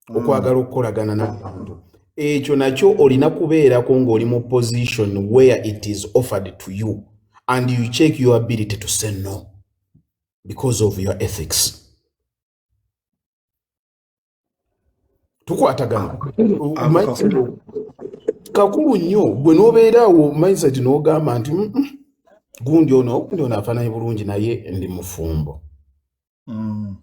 okwagala okukolagana n'abantu ekyo nakyo olina kubeerako ng'oli mu position where it is offered to you and you check your ability to say no because of your ethics. Tukwatagana kakulu nnyo gwe n'obeeraawo mindset n'ogamba nti gundi ono afaananye bulungi naye ndi mufumbo.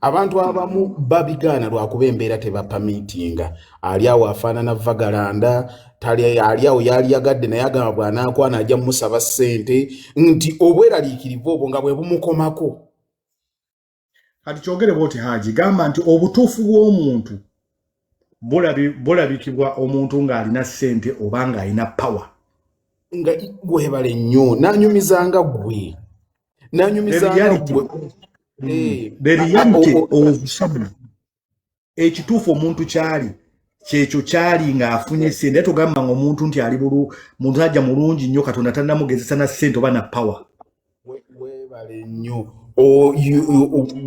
Abantu abamu babigaana lwakuba embeera tebapamiitinga. Ali awo afaanana vagalanda, ali awo yali yagadde naye agamba bw'anaakwana ajja musaba ssente nti obweraliikirivu obwo nga bwe bumukomako. Kati kyogere bw'oti Haji gamba nti obutuufu bw'omuntu bulabikibwa omuntu ng'alina ssente oba ng'alina power. Nga gwebale nnyo n'anyumizanga gwe. The reality of something. Ekituufu omuntu kyali kyekyo kyali ng'afunye ssente. Tugamba ng'omuntu nti ali muntu ajja mulungi nnyo Katonda tannamugezesa na ssente oba na power. Webale nnyo.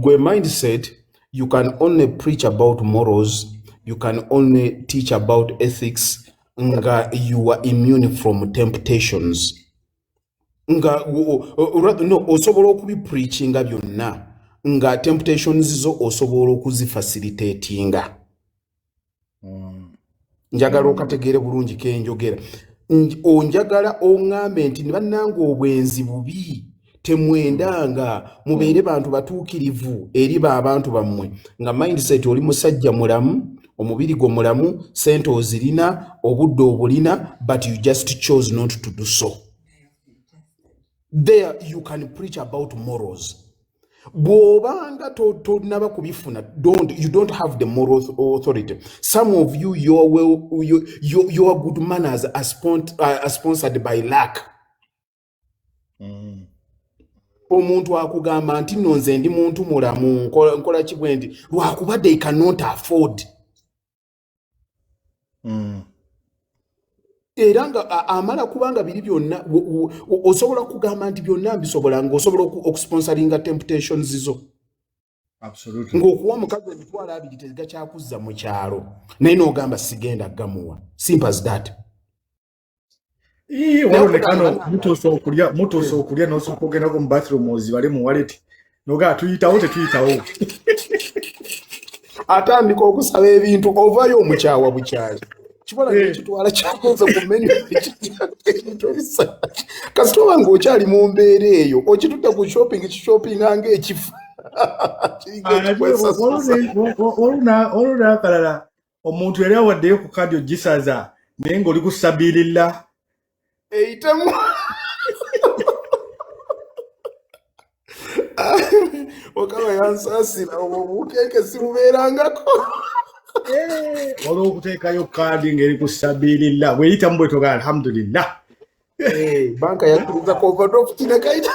Gwe mindset, you can only preach about morals, you can only teach about ethics, nga you are immune from temptations. Nga no osobola okubipreachinga byonna nga temptations zo osobola okuzifacilitatinga. Njagala okategeere bulungi kenjogera. Onjagala oŋŋambe nti bannange obwenzi bubi temwendanga mubeere bantu batuukirivu eri abantu bammwe nga mindset oli musajja mulamu omubiri gwo mulamu sente ozirina obudde obulina but you just chose not to do so. There you can preach about morals. Bw'obanga tonaba kubifuna, you don't have the moral authority. Some of you, your good manners are sponsored by lack. Omuntu akugamba nti nonze ndi muntu mulamu nkola kibwendi lwakuba they cannot afford. Era nga amala kubanga biri byonna osobola kugamba nti byonna mbisobola ng'osobola okusponsoringa temptations zo. Absolutely. Ng'okuwa omukazi emitwalo 2 tegakyakuza mu kyalo naye n'ogamba sigenda gamuwa. Simple as that. Mutuusa okulya n'osooka ogendako mu bathroom ozibale mu wallet nogaa tuyitawo tetuyitawo. Atandika okusaba ebintu ovayo omukyawa bukyali. Kibola n'ekitwala kyakoze ku menu kasitoma ng'okyali mu mbeera eyo okitudde ku shoppinga ng'ekifu. Oluna akalala omuntu yali awaddeyo ku kadi ogisaza naye ng'oli kusabirira eyitemu okaba yansaasira obwo bukeeke sibubeerangako. Olw'okuteekayo kaadi ng'eri kusabirira bweyitamu bwetoga alhamdulillah. Banka yakkiriza ku overdraft kinakaita.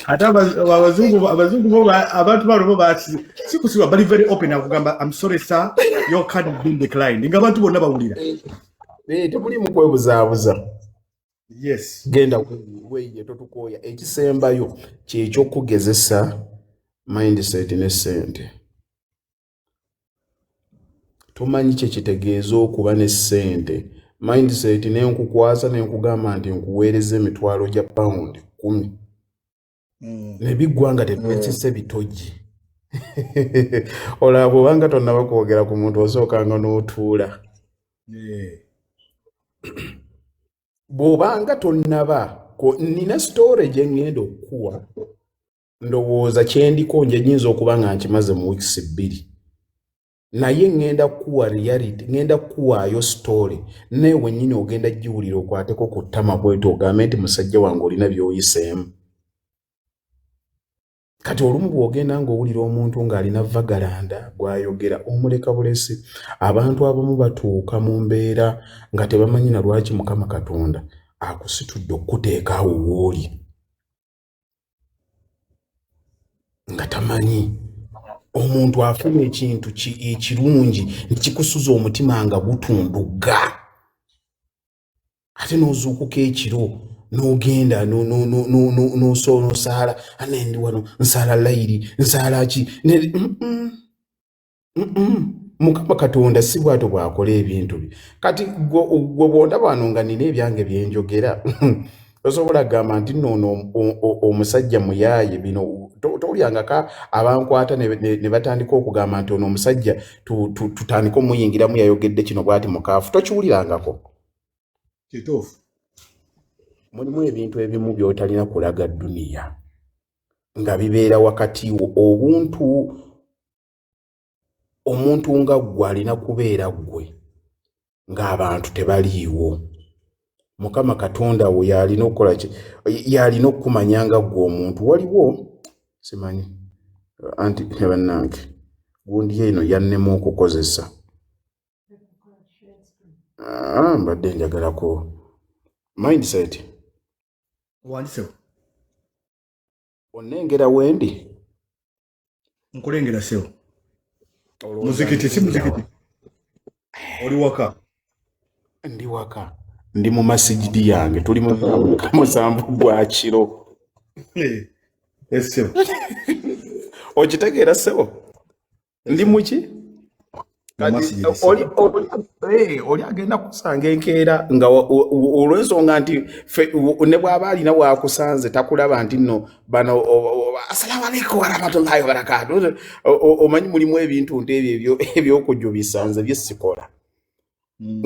Ate abazungu bo abantu bano sikusibwa bali very open akugamba I'm sorry sir your card has been declined. Nga abantu bonna bawulira. Tebuli mu kwebuzaabuza. Yes. Genda weeye totukooya ekisembayo kyekyokugezesa mindset ne ssente. Tumanyi kye kitegeeza okuba ne ssente. Mindset n'enkukwasa n'enkugamba nti nkuweereza emitwalo gya pound 10. Ne biggwanga tebisise bitogi. Olaba bw'obanga tonnaba kwogera ku muntu osookanga n'otuula. Bw'obanga tonnaba nina story gye ngenda okukuwa ndowooza kyendiko nje nyinza okuba nga nkimaze mu weeks 2 naye ngenda kuwa reality ngenda kuwaayo story naye wennyini ogenda giwulira okwateko ku ttama bwetyo ogambe nti musajja wange olina by'oyiseemu. Kati olumu bw'ogenda ng'owulira omuntu ng'alina vagalanda gw'ayogera omuleka bulesi abantu abamu batuuka mu mbeera nga tebamanyi na lwaki Mukama Katonda akusitudde okuteeka awo w'oli nga tamanyi. Omuntu afuna ekintu ekirungi nekikusuza omutima nga gutunduga ate n'ozuukuka ekiro n'ogenda n'osaala anendi wano nsaala layiri nsaala ki Mukama Katonda si bwato bwakola ebintu bye. Kati gwe bwondaba wano nga nina ebyange bye njogera osobola kugamba nti nno omusajja muyaaye bino tolyangako abankwata ne batandika okugamba nti ono omusajja tutandika omuyingiramu yayogedde kino bwati mukaafu tokiwulirangako. Kituufu. Mulimu ebintu ebimu by'otalina kulaga dduniya nga bibeera wakati wo. Omuntu nga ggwe alina kubeera ggwe ng'abantu tebaliiwo. Mukama Katonda wo yalina okukola ki? Yalina okumanya nga ggwe omuntu waliwo simanyi anti bannange gundi eno yannema okukozesa mbadde njagalako mindset Wandise onnengera wendi nkulengera sewo muzikiti si muzikiti oli waka ndi waka ndi mu masijidi yange tuli mu musanvu gwa kiro sewo okitegeera sewo ndi muki oli agenda kusanga enkeera nga olw'ensonga nti ne bw'aba alina bwakusanze takulaba nti nno bano assalaamu alaykum warahmatullahi wabarakaatu omanyi mulimu ebintu nti ebyo ebyokujjo bisanze byesikola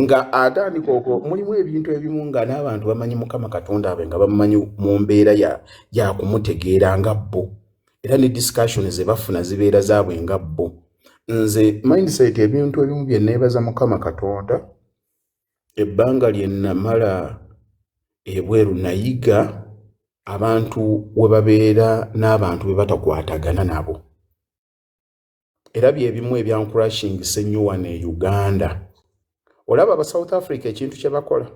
nga atandika okwo mulimu ebintu ebimu nga n'abantu bamanyi Mukama Katonda abe nga bamumanyi mu mbeera ya kumutegeera nga bo era ne discussion ze bafuna zibeera zaabwe nga bo. Nze mindset ebintu ebimu bye neebaza Mukama Katonda ebbanga lye namala ebweru nayiga abantu we babeera n'abantu be batakwatagana nabo era bye bimu ebyankurashingisa ennyo wano e Uganda. Olaba aba South Africa ekintu kye bakola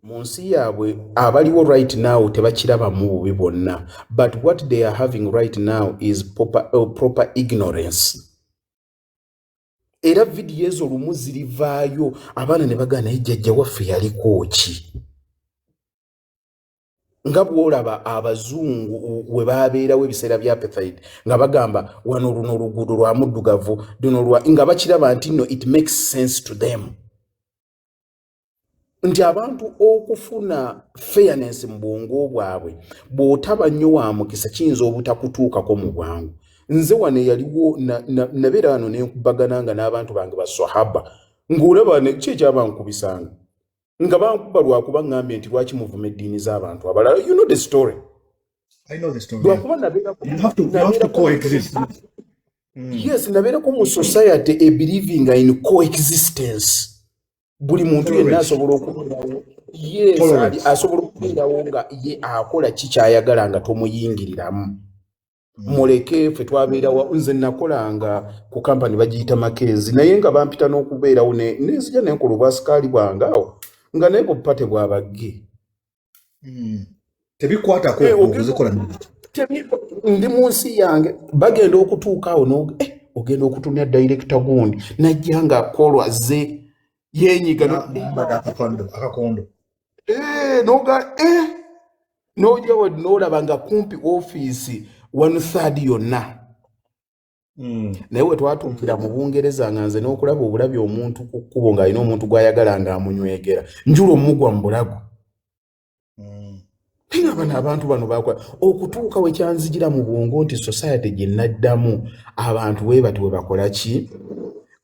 mu nsi yaabwe abaliwo right now tebakirabamu bubi bwonna, but what they are having right now is proper ignorance. Era vidiyo ezo lumu zirivaayo abaana ne bagana naye jjajja waffe yaliko ki nga bw'olaba abazungu we baabeerawo ebiseera bya apartheid nga bagamba wano luno oluguudo lwa muddugavu luno nga bakiraba nti nno it makes sense to them nti abantu okufuna fairness mu bwongo bwabwe bw'otaba nnyo wa mukisa kiyinza obutakutuukako mu bwangu. Nze wano yaliwo nabeera wano nenkubagananga n'abantu bange baswahaba ng'olaba ki ekyabankubisanga nga bankuba lwakuba ngambye nti lwaki muvuma eddiini z'abantu abalala. You know the story. I know the story. You have to coexist. Yes, nabeerako mu society a believing in coexistence. Buli muntu yenna asobola okubeerawo. Yes, asobola okubeerawo nga ye akola ki kyayagala nga tomuyingiriramu. Muleke ffe twabeerawo nze nakolanga ku kampani bagiyita Makenzi naye nga bampita n'okubeerawo nenzija nenkola obwasikaali bwange awo nga naye bupate bwabagge. Tebikwatako okuzikola ndi mu nsi yange bagenda okutuuka awo ogenda okutumya director gundi najja nga kolwa ze yenyiga akakondo noja wadi n'olaba nga kumpi ofiisi 1/3 yonna. Naye we twatuukira mu Bungereza nga nze n'okulaba obulabi omuntu ku kkubo ng'alina omuntu gw'ayagala ng'amunywegera njula omugwa mu bulago. Naye bano abantu bano bakola okutuuka we kyanzijira mu bwongo nti society gye naddamu abantu we bati we bakola ki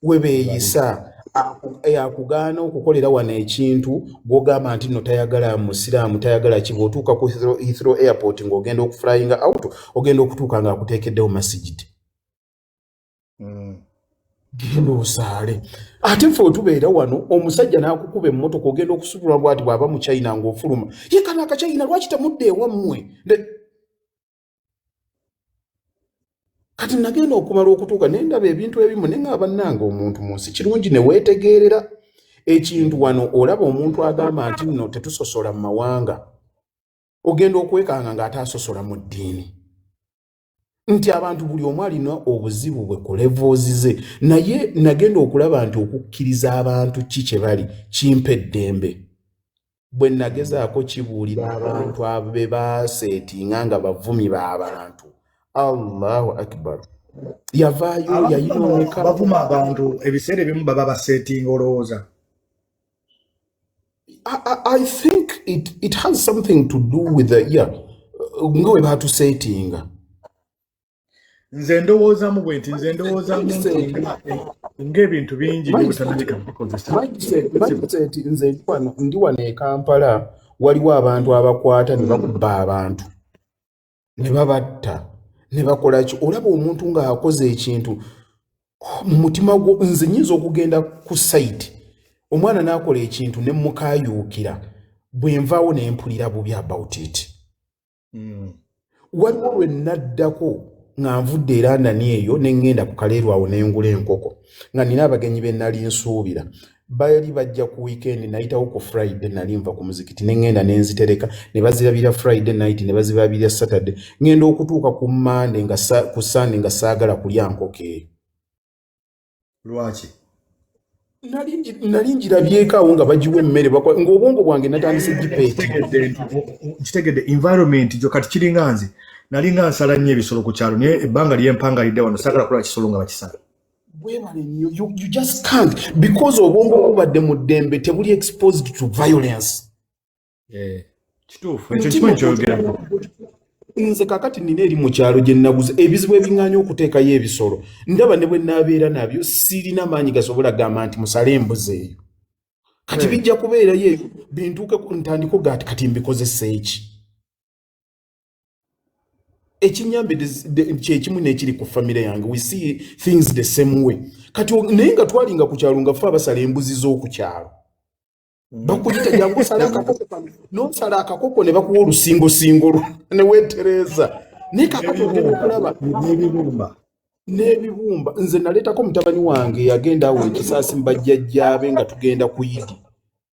we beeyisa akugaana okukolera wano ekintu gw'ogamba nti nno tayagala musiraamu tayagala ki bw'otuuka ku Heathrow airport ng'ogenda okuflyinga out ogenda okutuuka ng'akuteekeddewo masigidi. Genda osaale ate ffe otubeera wano omusajja n'akukuba emmotoka ogenda okusubulwa bwati bw'aba mu China ng'ofuluma ye kana akachina lwaki temudde ewammwe. Kati nagenda okumala okutuuka ne ndaba ebintu ebimu ne ng'aba nnanga omuntu mu nsi kirungi ne weetegeerera ekintu wano olaba omuntu agamba nti nno tetusosola mu mawanga ogenda okwekanga ng'ataasosola mu ddiini nti abantu buli omu alina obuzibu bwe ku levels ze naye nagenda okulaba nti okukkiriza abantu ki kye bali kimpa eddembe bwe nagezaako kibuulira abantu abe baaseetinga nga bavumi b'abantu. Allahu akbar. yavaayo yayinooneka bavuma abantu ebiseera ebimu baba basetting olowooza. I think it has something to do with the nga we batusetinga. Nze ndowoozamu bwe nti ng'ebintu bingi bibutanalika mindset nze ndi wano e Kampala waliwo abantu abakwata ne bakubba abantu ne babatta ne bakola ki olaba omuntu ng'akoze ekintu mu mutima gwo nze nyinza okugenda ku site omwana n'akola ekintu ne mukayuukira bwe nvaawo ne mpulira bubi about it. Waliwo lwe naddako nga nvudde era ndani eyo ne ngenda ku kaleerwa awo ne ngula enkoko nga nina abagenyi be nali nsuubira bali bajja ku weekend nayitawo ku Friday nali nva ku muzikiti ne ngenda ne nzitereka ne bazirabira Friday night ne bazirabira Saturday ngenda okutuuka ku Monday ku Sunday nga saagala kulya nkoko eyo. Lwaki? Nali njirabyeko awo nga bagiwa emmere ng'obwongo bwange natandise gipeeti. Kitegedde environment gyo kati kiringa nze nali nga nsala nnyo ebisolo ku kyalo naye ebbanga ly'empangalidde wano saagala kulaba kisolo nga bakisala. Bwebale nnyo you just can't because obwongo bubadde mu ddembe tebuli exposed to violence. Kituufu ekyo kimanyi kyoyogera. Nze kakati nina eri mu kyalo gye nnaguze ebizibu ebiŋŋaanya okuteekayo ebisolo ndaba ne bwe naabeera nabyo sirina maanyi gasobola gamba nti musale embuzi eyo kati bijja kubeerayo eyo bintuuke ntandiko gati kati mbikozesa eki. Ekinyambe kyekimu n'ekiri ku famire yange we see things the same way kati naye nga twalinga ku kyalo nga ffe abasala embuzi z'oku kyalo bakuyita jangu osala akakoko n'osala akakoko ne bakuwa olusingosingo ne weetereza naye kakati ogenda okulaba n'ebibumba. Nze naleetako mutabani wange yagenda awo ekisaasi mu bajjajjaabe nga tugenda ku Yidi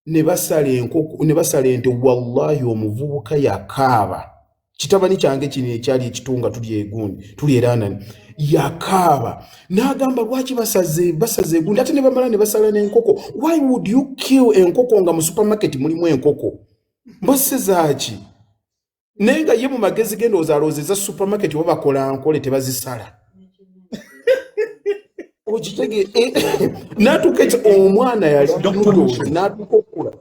ne basala enkoko ne basala ente wallahi omuvubuka yakaaba. Kitabani kyange kino ekyali ekitunga tuli egundi tuli eranani yakaaba n'agamba lwaki basaze egundi ate ne bamala ne basala n'enkoko. Why would you kill enkoko nga mu supermarket mulimu enkoko mbose zaaki naye nga ye mu magezi genda ozaalozeza supermarket oba bakola nkole tebazisala. Okitege n'atuuka omwana yali n'atuuka okula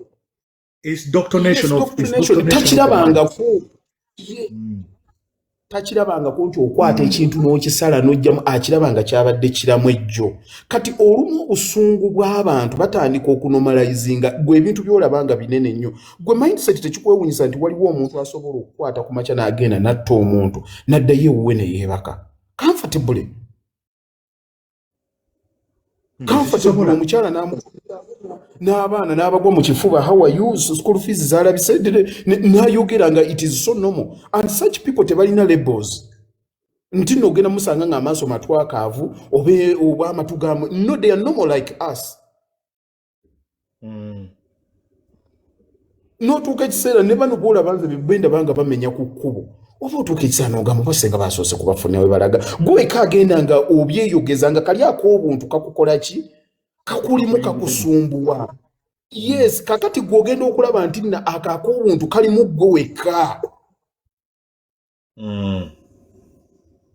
takirabangako nti okwata ekintu n'okisala n'ojjamu akirabanga kyabadde kiramu ejjo. Kati olumu obusungu bw'abantu batandika okunomalizinga gwe ebintu by'olabanga binene nnyo gwe mindset tekikwewunyisa nti waliwo omuntu asobola okukwata ku makya n'agenda natta omuntu n'addayo ewuwe ne yeebaka comfortably omukyala n'abaana n'abagwa mu kifuba how are you school fees zaalabise n'ayogera nga it is so normal and such people tebalina labels nti nno ogenda musanga ng'amaaso matwakaavu oba amatu gamu no they are normal like us. N'otuuka ekiseera ne bano boolaba nze benda banga bamenya ku kkubo oba otuuka ekiseera n'ogamba basenga basoose kubafuna we balaga gwe eka agenda nga obyeyogeza nga kali ak'obuntu kakukola ki kakulimu kakusumbuwa. Yes kakati gw'ogenda okulaba nti nna ak'obuntu kalimu gwe wekka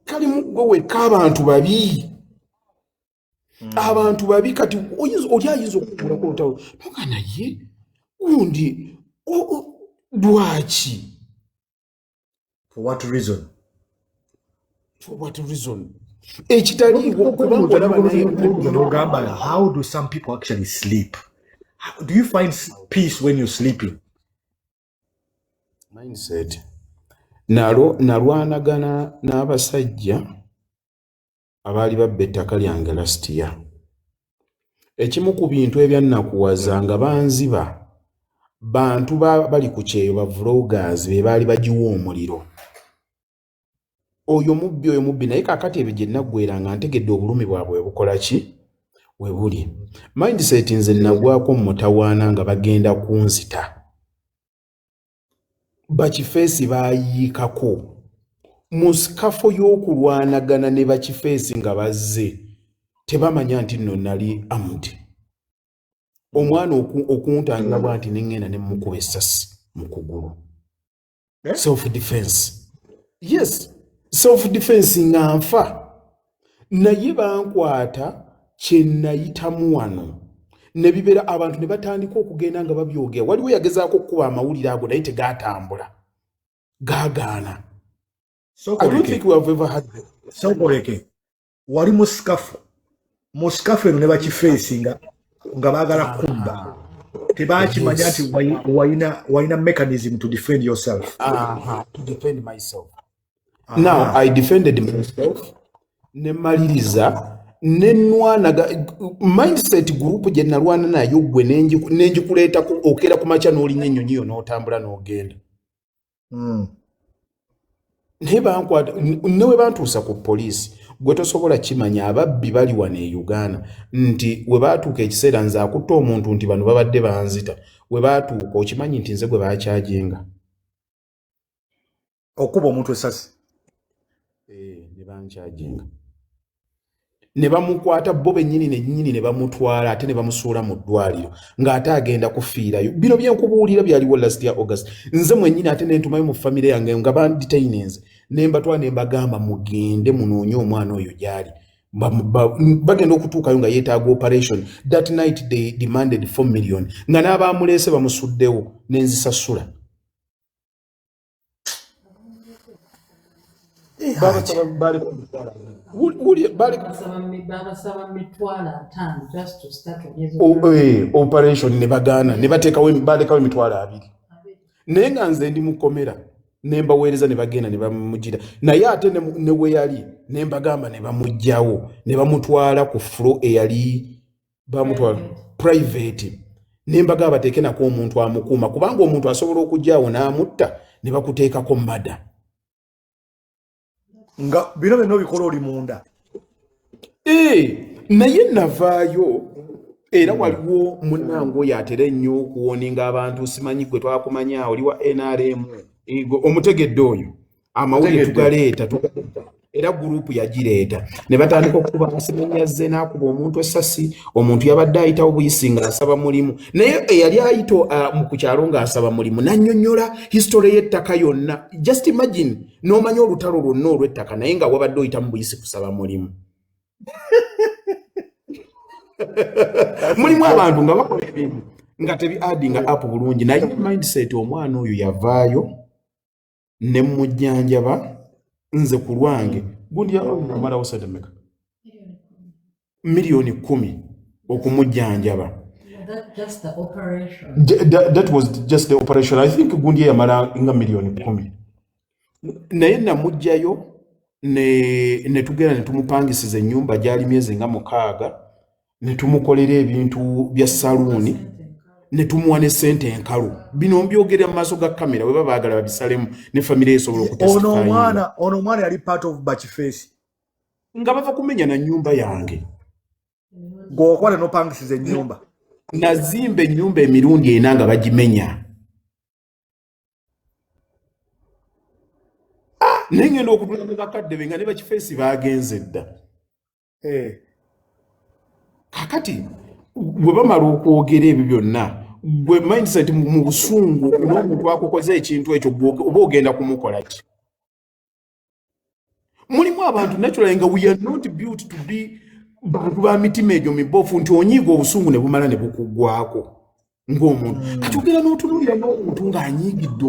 kalimu gwe wekka abantu babi abantu babi kati oli ayinza okugulako olutawo noga naye gundi lwaki for what reason ekitaliiwo kubanga olaba naye how do some people actually sleep? Do you find peace when you're sleeping? Mindset nalwanagana n'abasajja abaali babba ettaka lyange last year. Ekimu ku bintu ebyannakuwaza nga banziba bantu bali ku kyeyo ba vloggers be baali bagiwa omuliro. Oyo mubbi naye kakati ebyo gye naggwera nga ntegedde obulumi bwabwe bukola ki we buli. Mindset nze nagwako mu mutawaana nga bagenda kunzita. Bakifeesi baayiikako mu sikafo y'okulwanagana ne bakifeesi nga bazze tebamanya nti nno nali amuti. Omwana okuntanga bwanti nengenda ne mukuba essasi mu kugulu. Self defense. Yes, self defense nga nfa. naye bankwata kye nayitamu wano ne bibeera abantu ne batandika okugenda nga babyogera. Waliwo yagezaako okukuba amawulire ago naye tegaatambula, gaagaana. I don't think we have ever had that. Sokoleke wali muskafu eno ne bakifeesi nga baagala kubba, tebakimanya nti walina mechanism to defend yourself. To defend myself. Now I defended myself ne maliriza nenwanaga mindset group gye nalwana nayo gwe nenjikuleeta okera ku macha n'olinya ennyonyi yo n'otambula n'ogenda. Newe bantuusa ku poliisi gwe tosobola kimanya ababbi bali wano e Uganda nti we baatuuka ekiseera nze akutta omuntu nti bano babadde banzita, we baatuuka okimanyi nti nze gwe bakyajenga okuba omuntu esasi. Ne bankyajenga ne bamukwata bo bennyini ne bamutwala ate ne bamusuula mu ddwaliro ng'ate agenda kufiirayo. Bino byenkubuulira byaliwo last year August. Nze mwennyini ate ne ntumayo mu famire yange nga bandetaininze ne mbatwala ne mbagamba mugende munoonye omwana oyo gy'ali. Bagenda okutuukayo nga yeetaaga operation. That night they demanded 4 million nga n'abaamuleese bamusuddewo ne nzisasula. Operation ne bagaana ne bateekawo balekawo emitwalo 2 naye nga nze ndi mukomera ne mbaweereza ne bagenda ne bamugira naye ate ne we yali ne mbagamba ne bamugjawo ne bamutwala ku floor eyali bamutwala private ne mbagamba bateeke nako omuntu amukuuma kubanga omuntu asobola okujjaawo n'amutta ne bakuteekako mada. Nga bino bikola oli munda. Naye navaayo era waliwo munnange oyo atera ennyo okuwoninga abantu, simanyi gwe twakumanya oli wa NRM omutegedde oyo amawulire tugaleeta era gurupu yagireeta ne batandika okuba asimanyaze n'akuba omuntu essasi. Omuntu yabadde ayitawo buyisi nga asaba mulimu naye eyali ayito mu kukyalo ng'asaba mulimu n'annyonnyola history y'ettaka yonna. Just imagine n'omanya olutalo lwonna olw'ettaka naye nga wabadde oyita mu buyisi kusaba mulimu. Mulimu abantu nga bakola ebintu nga tebi addinga up bulungi naye mindset omwana oyo yavaayo ne mujjanjaba nze ku lwange gundi amalawo sadameka milioni 10 okumujjanjaba. That was just the operation. I think gundi yamala nga milioni 10 naye namujjayo ne tugenda ne tumupangisiza ennyumba gyali myezi nga 6 ne tumukolera ebintu bya saluuni ne tumuwa ne sente enkalu. Bino mbyogera mu maaso ga kamera we baba baagala babisalemu ne famire esobola okutestify. Ono mwana yali part of Bachiface nga bava kumenya na nyumba yange gwokwala n'opangisiza ennyumba. Nazimba ennyumba emirundi 4 nga bagimenya. Naye ngenda okutula mu bakadde be nga ne Bachiface baagenze dda. Kakati bwe bamala okwogera ebyo byonna gwe mindset mu busungu n'omuntu akokoze ekintu ekyo oba ogenda kumukola ki? Mulimu abantu naturally nga we are not built to be bantu ba mitima egyo mibofu nti onyiiga obusungu ne bumala ne bukugwako ng'omuntu. Kati ogenda n'otunuulira n'omuntu ng'anyiigidde